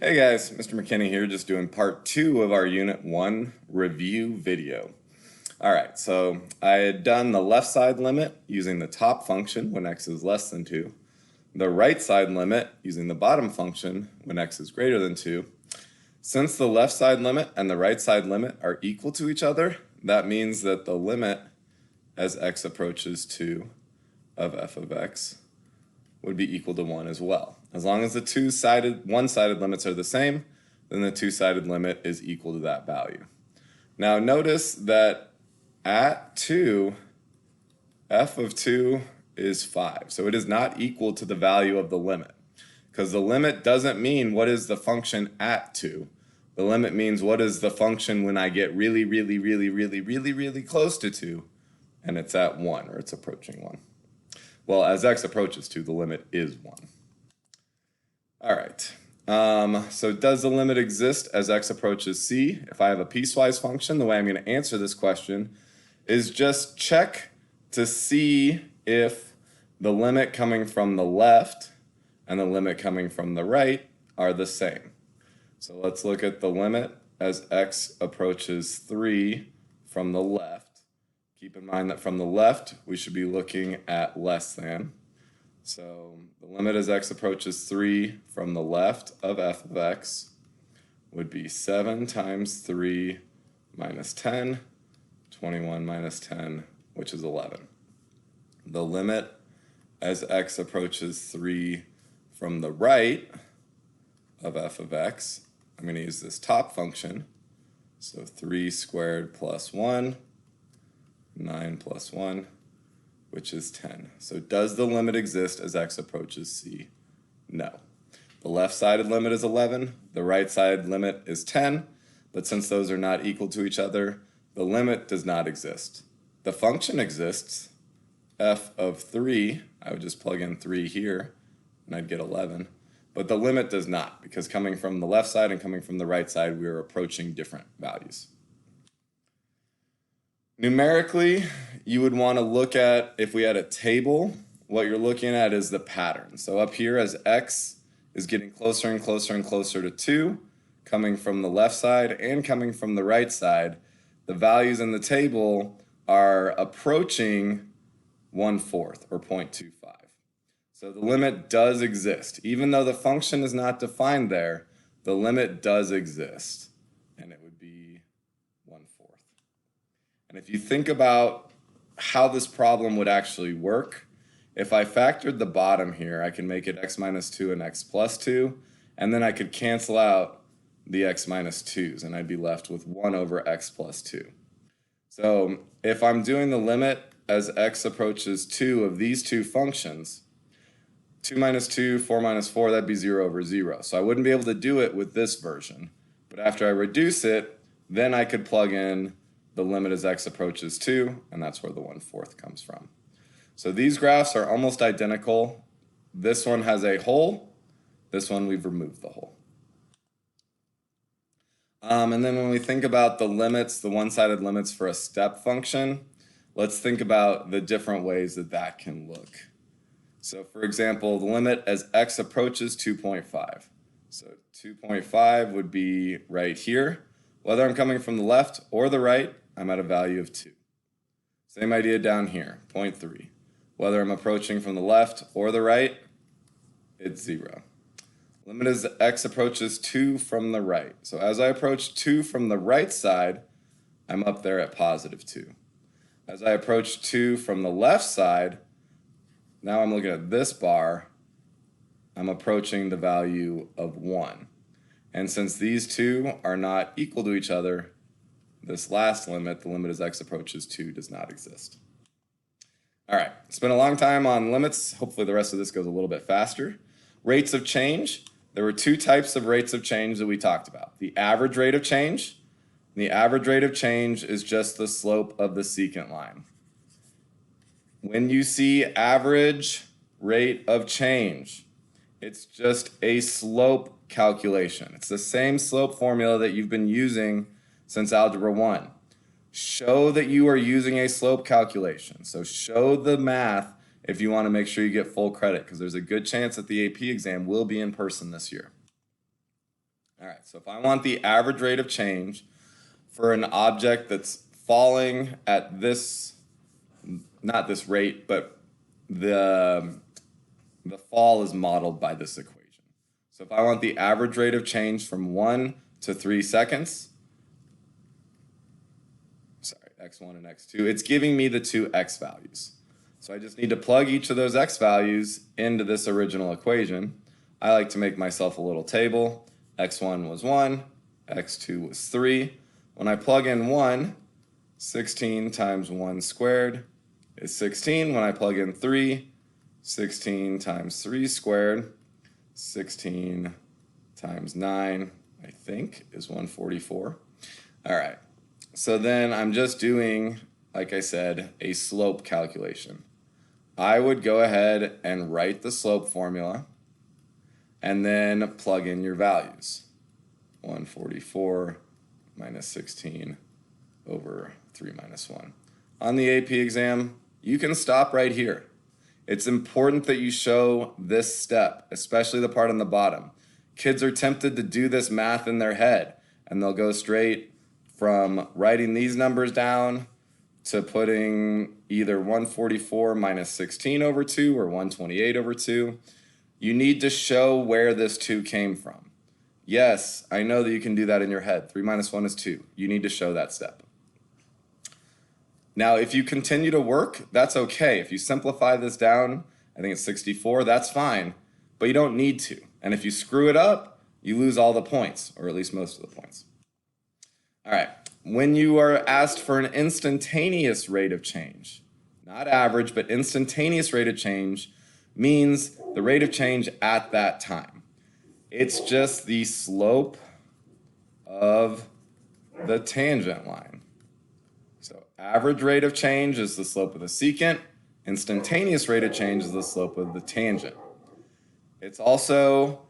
Hey guys, Mr. McKinney here, just doing part 2 of our Unit 1 review video. Alright, so I had done the left side limit using the top function when x is less than 2, the right side limit using the bottom function when x is greater than 2. Since the left side limit and the right side limit are equal to each other, that means that the limit as x approaches 2 of f of x would be equal to 1 as well. As long as the one-sided limits are the same, then the two-sided limit is equal to that value. Now notice that at 2, f of 2 is 5. So it is not equal to the value of the limit, because the limit doesn't mean what is the function at 2. The limit means what is the function when I get really close to 2, and it's at 1, or it's approaching 1. Well, as x approaches 2, the limit is 1. All right, so does the limit exist as x approaches c? If I have a piecewise function, the way I'm going to answer this question is just check to see if the limit coming from the left and the limit coming from the right are the same. So let's look at the limit as x approaches 3 from the left. Keep in mind that from the left, we should be looking at less than. So the limit as x approaches 3 from the left of f of x would be 7 times 3 minus 10, 21 minus 10, which is 11. The limit as x approaches 3 from the right of f of x, I'm going to use this top function. So 3 squared plus 1. 9 plus 1, which is 10. So does the limit exist as x approaches c? No. The left-sided limit is 11, the right-sided limit is 10, but since those are not equal to each other, the limit does not exist. The function exists, f of 3, I would just plug in 3 here, and I'd get 11, but the limit does not, because coming from the left side and coming from the right side, we are approaching different values. Numerically, you would want to look at, if we had a table, what you're looking at is the pattern. So up here, as x is getting closer and closer and closer to 2, coming from the left side and coming from the right side, the values in the table are approaching 1/4 or 0.25. So the limit does exist. Even though the function is not defined there, the limit does exist, and it would be 1/4. And if you think about how this problem would actually work, if I factored the bottom here, I can make it x minus 2 and x plus 2, and then I could cancel out the x minus 2's, and I'd be left with 1 over x plus 2. So if I'm doing the limit as x approaches 2 of these two functions, 2 minus 2, 4 minus 4, that'd be 0 over 0. So I wouldn't be able to do it with this version. But after I reduce it, then I could plug in the limit as x approaches 2, and that's where the 1/4 comes from. So these graphs are almost identical. This one has a hole. This one, we've removed the hole. And then when we think about the limits, the one-sided limits for a step function, let's think about the different ways that that can look. So for example, the limit as x approaches 2.5. So 2.5 would be right here. Whether I'm coming from the left or the right, I'm at a value of 2. Same idea down here, 0.3. Whether I'm approaching from the left or the right, it's 0. Limit as x approaches 2 from the right. So as I approach 2 from the right side, I'm up there at positive 2. As I approach 2 from the left side, now I'm looking at this bar, I'm approaching the value of 1. And since these two are not equal to each other, this last limit, the limit as x approaches 2, does not exist. All right, spent a long time on limits. Hopefully the rest of this goes a little bit faster. Rates of change. There were two types of rates of change that we talked about. The average rate of change. The average rate of change is just the slope of the secant line. When you see average rate of change, it's just a slope calculation. It's the same slope formula that you've been using since Algebra 1. Show that you are using a slope calculation. So show the math if you want to make sure you get full credit, because there's a good chance that the AP exam will be in person this year. All right, so if I want the average rate of change for an object that's falling at this, not this rate, but the fall is modeled by this equation. So if I want the average rate of change from 1 to 3 seconds, sorry, x1 and x2, it's giving me the two x values. So I just need to plug each of those x values into this original equation. I like to make myself a little table. x1 was 1, x2 was 3. When I plug in 1, 16 times 1 squared is 16. When I plug in 3, 16 times 3 squared, 16 times 9, I think, is 144. All right, so then I'm just doing, like I said, a slope calculation. I would go ahead and write the slope formula and then plug in your values. 144 minus 16 over 3 minus 1. On the AP exam, you can stop right here. It's important that you show this step, especially the part on the bottom. Kids are tempted to do this math in their head, and they'll go straight from writing these numbers down to putting either 144 minus 16 over 2 or 128 over 2. You need to show where this 2 came from. Yes, I know that you can do that in your head. 3 minus 1 is 2. You need to show that step. Now, if you continue to work, that's okay. If you simplify this down, I think it's 64, that's fine, but you don't need to. And if you screw it up, you lose all the points, or at least most of the points. All right, when you are asked for an instantaneous rate of change, not average, but instantaneous rate of change means the rate of change at that time. It's just the slope of the tangent line. So average rate of change is the slope of the secant. Instantaneous rate of change is the slope of the tangent. It's also,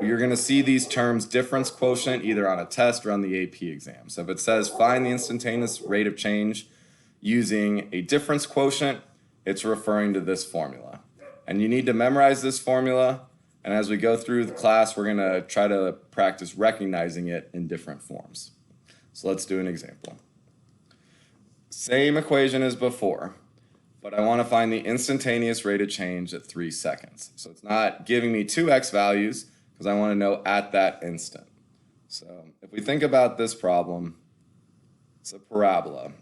you're going to see these terms difference quotient either on a test or on the AP exam. So if it says find the instantaneous rate of change using a difference quotient, it's referring to this formula. And you need to memorize this formula. And as we go through the class, we're going to try to practice recognizing it in different forms. So let's do an example. Same equation as before, but I want to find the instantaneous rate of change at 3 seconds. So it's not giving me two x values because I want to know at that instant. So if we think about this problem, it's a parabola.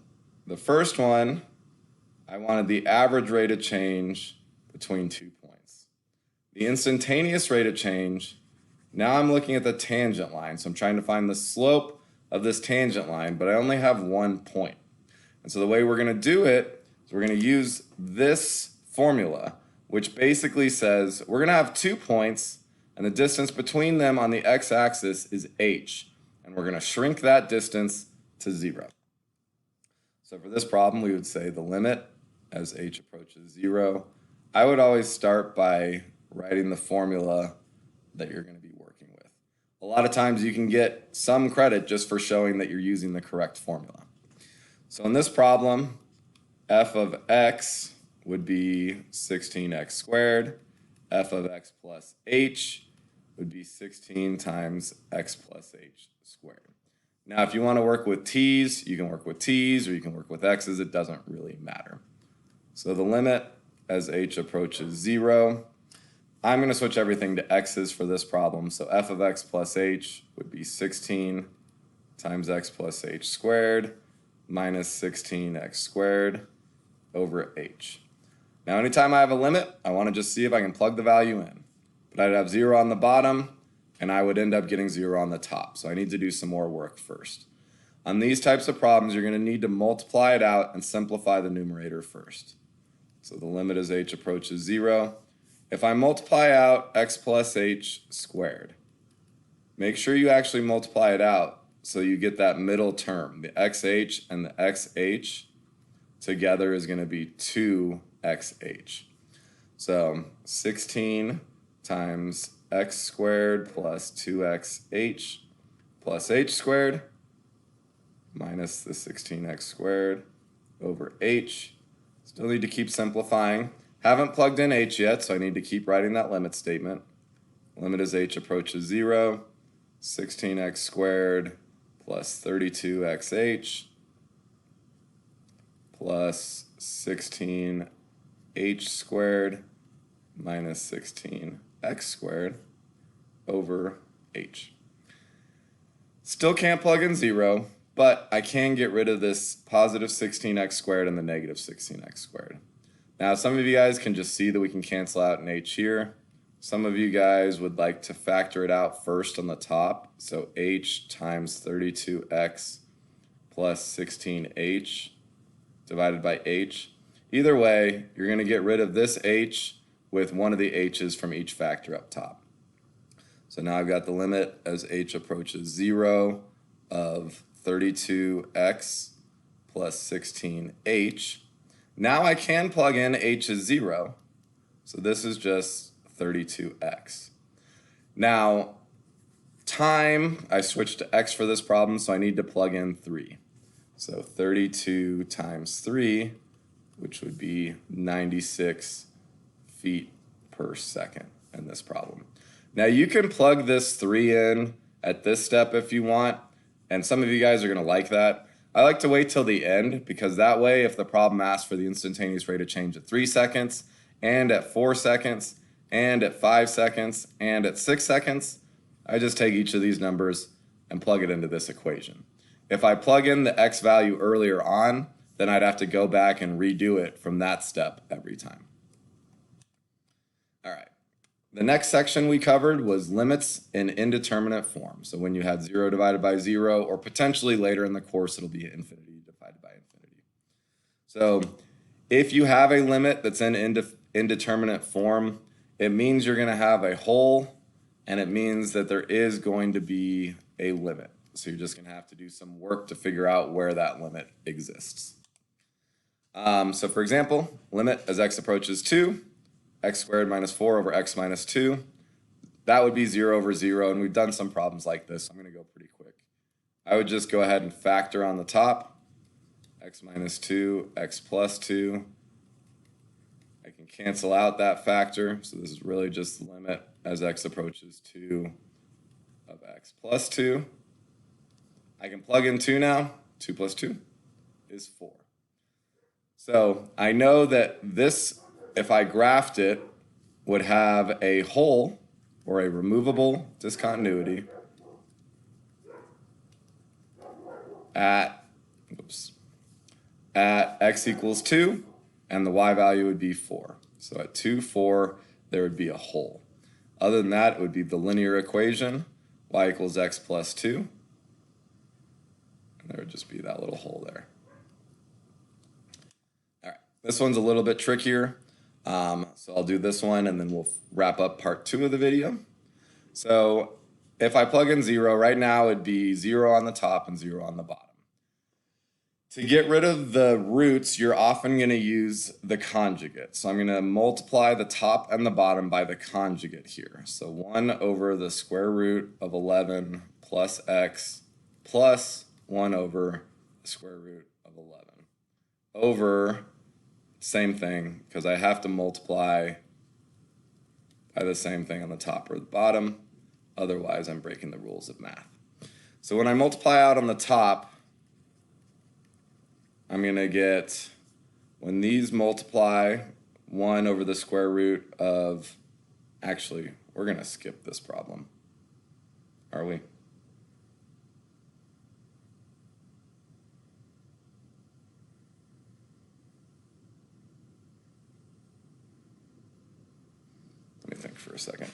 The first one, I wanted the average rate of change between 2 points. The instantaneous rate of change, now I'm looking at the tangent line. So I'm trying to find the slope of this tangent line, but I only have 1 point. And so the way we're going to do it is we're going to use this formula, which basically says we're going to have 2 points, and the distance between them on the x-axis is h. And we're going to shrink that distance to 0. So for this problem, we would say the limit as h approaches 0. I would always start by writing the formula that you're going to be working with. A lot of times you can get some credit just for showing that you're using the correct formula. So in this problem, f of x would be 16x squared. F of x plus h would be 16 times x plus h squared. Now, if you want to work with t's, you can work with t's, or you can work with x's. It doesn't really matter. So the limit as h approaches 0, I'm going to switch everything to x's for this problem. So f of x plus h would be 16 times x plus h squared minus 16x squared over h. Now, anytime I have a limit, I want to just see if I can plug the value in. But I'd have 0 on the bottom, and I would end up getting 0 on the top. So I need to do some more work first. On these types of problems, you're going to need to multiply it out and simplify the numerator first. So the limit as h approaches 0. If I multiply out x plus h squared, make sure you actually multiply it out so you get that middle term. The xh and the xh together is going to be 2xh. So 16 times x squared plus 2xh plus h squared minus the 16x squared over h. Still need to keep simplifying. Haven't plugged in h yet, so I need to keep writing that limit statement. Limit as h approaches 0. 16x squared plus 32xh plus 16h squared minus 16x squared over h. Still can't plug in 0, but I can get rid of this positive 16x squared and the negative 16x squared. Now, some of you guys can just see that we can cancel out an h here. Some of you guys would like to factor it out first on the top. So h times 32x plus 16h divided by h. Either way, you're going to get rid of this h with one of the h's from each factor up top. So now I've got the limit as h approaches 0 of 32x plus 16h. Now I can plug in h is 0, so this is just 32x. Now, time, I switched to x for this problem, so I need to plug in 3. So 32 times 3, which would be 96 feet per second in this problem. Now you can plug this 3 in at this step if you want, and some of you guys are going to like that. I like to wait till the end because that way if the problem asks for the instantaneous rate of change at 3 seconds and at 4 seconds and at 5 seconds and at 6 seconds, I just take each of these numbers and plug it into this equation. If I plug in the x value earlier on, then I'd have to go back and redo it from that step every time. All right. The next section we covered was limits in indeterminate form. So when you had 0 divided by 0, or potentially later in the course, it'll be infinity divided by infinity. So if you have a limit that's in indeterminate form, it means you're going to have a hole, and it means that there is going to be a limit. So you're just going to have to do some work to figure out where that limit exists. So for example, limit as x approaches 2, x squared minus 4 over x minus 2. That would be 0 over 0, and we've done some problems like this. I'm going to go pretty quick. I would just go ahead and factor on the top, x minus 2, x plus 2. I can cancel out that factor, so this is really just the limit as x approaches 2 of x plus 2. I can plug in 2 now. 2 plus 2 is 4. So I know that this, if I graphed it, would have a hole or a removable discontinuity at x equals 2, and the y value would be 4. So at 2, 4, there would be a hole. Other than that, it would be the linear equation, y equals x plus 2, and there would just be that little hole there. All right, this one's a little bit trickier. So I'll do this one and then we'll wrap up part 2 of the video. So if I plug in 0, right now it'd be 0 on the top and 0 on the bottom. To get rid of the roots, you're often going to use the conjugate. So I'm going to multiply the top and the bottom by the conjugate here. So 1 over the square root of 11 plus x plus 1 over the square root of 11 over, same thing, because I have to multiply by the same thing on the top or the bottom. Otherwise, I'm breaking the rules of math. So when I multiply out on the top, I'm going to get, when these multiply, 1 over the square root of, actually, we're going to skip this problem. Are we? Let me think for a second.